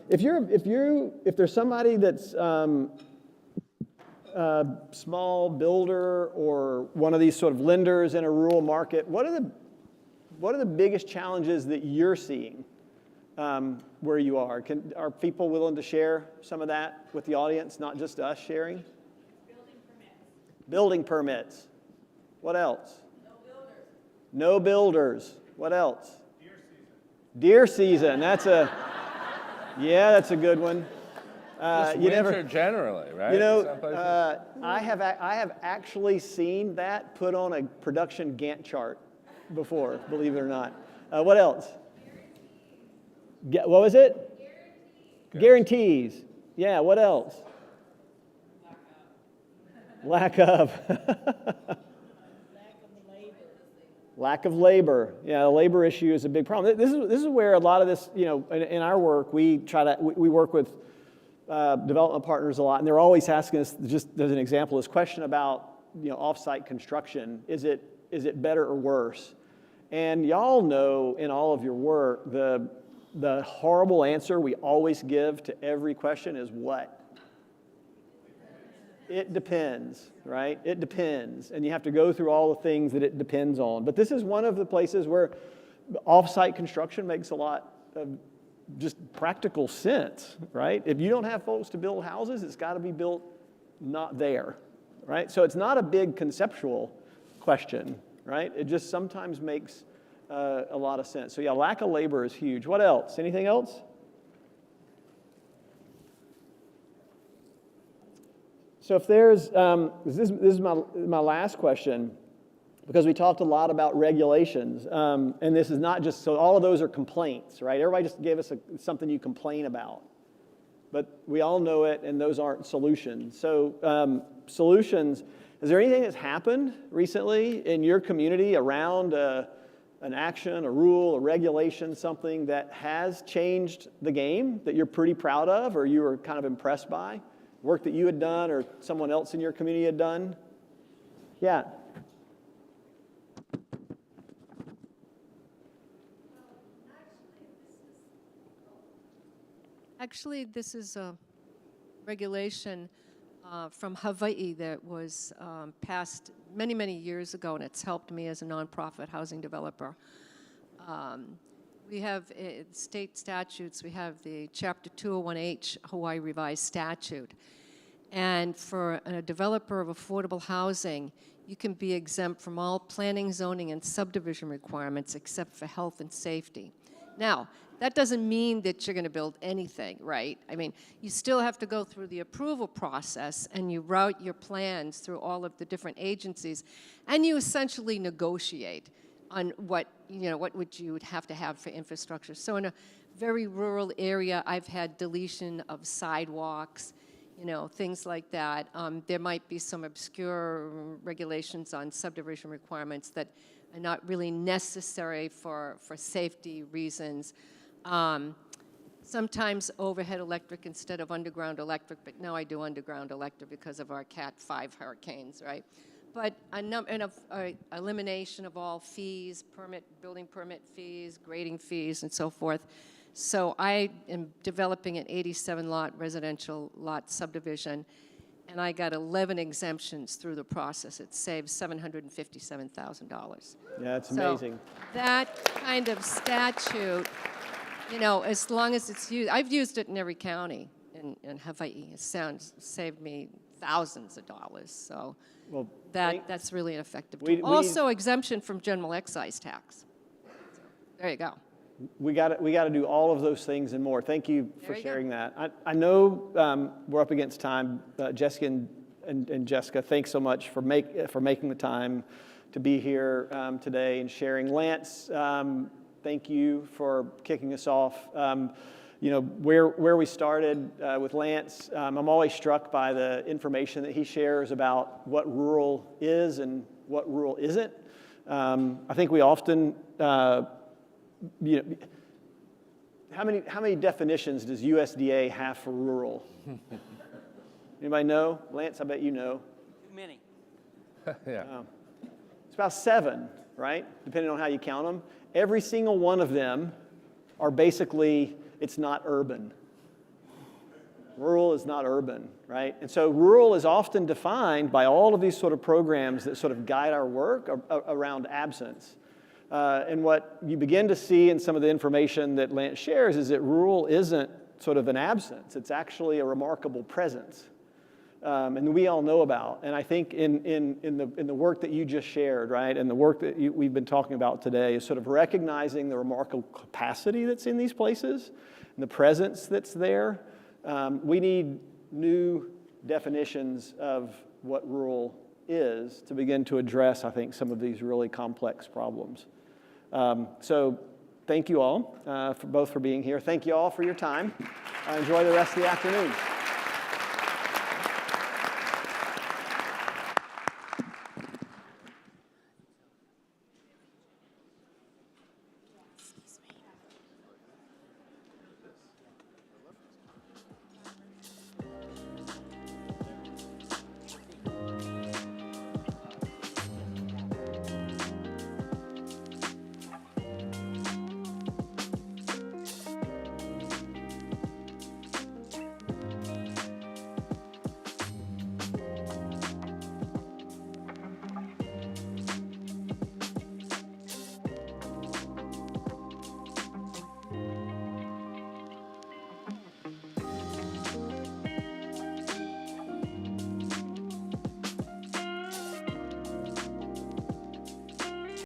If there's somebody that's a small builder or one of these sort of lenders in a rural market, what are the biggest challenges that you're seeing where you are? Are people willing to share some of that with the audience, not just us sharing? Building permits. What else? No builders. What else? Deer season. That's a good one. winter generally, right? You know, I have actually seen that put on a production Gantt chart before, believe it or not. What else? What was it? Guarantees. Yeah, what else? Lack of. Lack of labor. Yeah, the labor issue is a big problem. This is where a lot of this, you know, in our work, we work with development partners a lot, and they're always asking us, just as an example, this question about, you know, off-site construction. Is it better or worse? And y'all know in all of your work, the horrible answer we always give to every question is what? It depends, right? It depends. And you have to go through all the things that it depends on. But this is one of the places where off-site construction makes a lot of just practical sense, right? If you don't have folks to build houses, it's got to be built not there. right? So it's not a big conceptual question, right? It just sometimes makes a lot of sense. So yeah, lack of labor is huge. What else? Anything else? So if there's, this is my last question, because we talked a lot about regulations, and this is not just, so all of those are complaints, right? Everybody just gave us something you complain about. But we all know it, and those aren't solutions. So solutions, is there anything that's happened recently in your community around an action, a rule, a regulation, something that has changed the game that you're pretty proud of or you were kind of impressed by? Work that you had done or someone else in your community had done? Yeah. Actually, this is a regulation from Hawaii that was passed many, many years ago, and it's helped me as a nonprofit housing developer. We have state statutes. We have the Chapter 201H Hawaii Revised Statute. And for a developer of affordable housing, you can be exempt from all planning, zoning, and subdivision requirements except for health and safety. Now, that doesn't mean that you're going to build anything, right? I mean, you still have to go through the approval process, and you route your plans through all of the different agencies, and you essentially negotiate on what would you would have to have for infrastructure. So in a very rural area, I've had deletion of sidewalks, things like that. There might be some obscure regulations on subdivision requirements that are not really necessary for safety reasons. Sometimes overhead electric instead of underground electric, but now I do underground electric because of our Cat 5 hurricanes, right? But elimination of all fees, building permit fees, grading fees, and so forth. So I am developing an 87-lot residential lot subdivision, and I got 11 exemptions through the process. It saved $757,000. Yeah, it's amazing. So that kind of statute, as long as it's used, I've used it in every county in Hawaii. It saved me thousands of dollars. So Well, that's really an effective tool. We Also, exemption from general excise tax. There you go. We got to do all of those things and more. Thank you for There you go. sharing that. I know we're up against time. Jessica and Jessica, thanks so much for making the time to be here today and sharing. Lance, thank you for kicking us off. Where we started with Lance, I'm always struck by the information that he shares about what rural is and what rural isn't. I think we often, how many definitions does USDA have for rural? Anybody know? Lance, I bet you know. Too many. Yeah. It's about 7, right? Depending on how you count them. Every single one of them are basically, it's not urban. Rural is not urban, right? And so rural is often defined by all of these sort of programs that sort of guide our work around absence. And what you begin to see in some of the information that Lance shares is that rural isn't sort of an absence. It's actually a remarkable presence. And we all know about. And I think in the work that you just shared, right, and the work that we've been talking about today is sort of recognizing the remarkable capacity that's in these places and the presence that's there. We need new definitions of what rural is to begin to address, I think, some of these really complex problems. So thank you all both for being here. Thank you all for your time. Enjoy the rest of the afternoon.